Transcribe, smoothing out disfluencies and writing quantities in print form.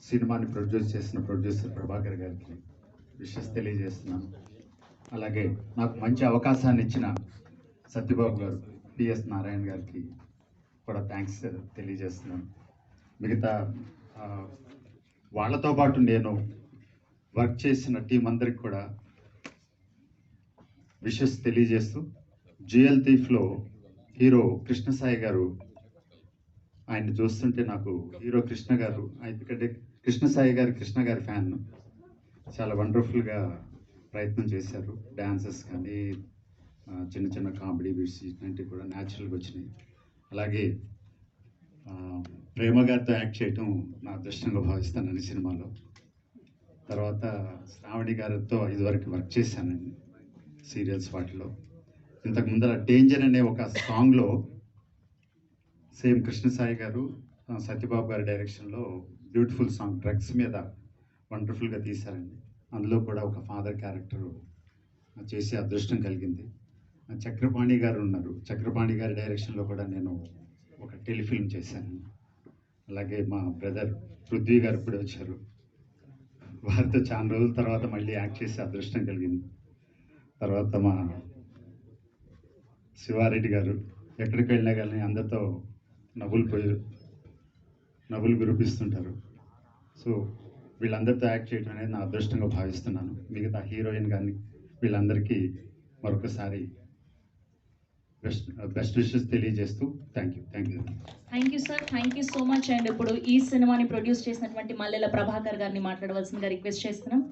సినిమాని ప్రొడ్యూస్ చేసిన ప్రొడ్యూసర్ ప్రభాకర్ గారికి విషెస్ తెలియజేస్తున్నాను. అలాగే నాకు మంచి అవకాశాన్ని ఇచ్చిన సత్యబాబు గారు, పిఎస్ నారాయణ గారికి కూడా థ్యాంక్స్ తెలియజేస్తున్నాను. మిగతా వాళ్ళతో పాటు నేను వర్క్ చేసిన టీం అందరికి కూడా విషెస్ తెలియజేస్తూ, జిఎల్ థీఫ్లో హీరో కృష్ణసాయి గారు, ఆయన చూస్తుంటే నాకు హీరో కృష్ణ గారు, ఎందుకంటే కృష్ణసాయి గారు కృష్ణ గారి ఫ్యాన్, చాలా వండర్ఫుల్గా ప్రయత్నం చేశారు. డ్యాన్సెస్ కానీ చిన్న చిన్న కామెడీ బీట్స్ ఇట్లాంటివి కూడా న్యాచురల్గా వచ్చినాయి. అలాగే ప్రేమ గారితో యాక్ట్ చేయటం నా అదృష్టంగా భావిస్తాను అన్ని సినిమాలో. తర్వాత శ్రావణి గారితో ఇదివరకు వర్క్ చేశానండి సీరియల్స్ వాటిలో. ఇంతకు ముందర డేంజర్ అనే ఒక సాంగ్లో సేమ్ కృష్ణసాయి గారు సత్యబాబు గారి డైరెక్షన్లో బ్యూటిఫుల్ సాంగ్ డ్రగ్స్ మీద వండర్ఫుల్గా తీశారండి. అందులో కూడా ఒక ఫాదర్ క్యారెక్టర్ చేసే అదృష్టం కలిగింది. చక్రపాణి గారు ఉన్నారు, చక్రపాణి గారి డైరెక్షన్లో కూడా నేను ఒక టెలిఫిల్మ్ చేశాను. అలాగే మా బ్రదర్ పృథ్వీ గారు ఇప్పుడు వచ్చారు, వారితో చాలా రోజుల తర్వాత మళ్ళీ యాక్ట్ చేసే అదృష్టం కలిగింది. తర్వాత మా శివారెడ్డి గారు ఎక్కడికి వెళ్ళినా కానీ అందరితో నవ్వులు గురిపిస్తుంటారు. సో వీళ్ళందరితో యాక్ట్ చేయడం అనేది నా అదృష్టంగా భావిస్తున్నాను. మిగతా హీరోయిన్ కానీ వీళ్ళందరికీ మరొకసారి బెస్ట్ విషెస్ తెలియజేస్తూ thank you sir, thank you so much. And ఇప్పుడు ఈ సినిమాని ప్రొడ్యూస్ చేసినటువంటి మల్లెల ప్రభాకర్ గారిని మాట్లాడవలసిందిగా రిక్వెస్ట్ చేస్తున్నాం.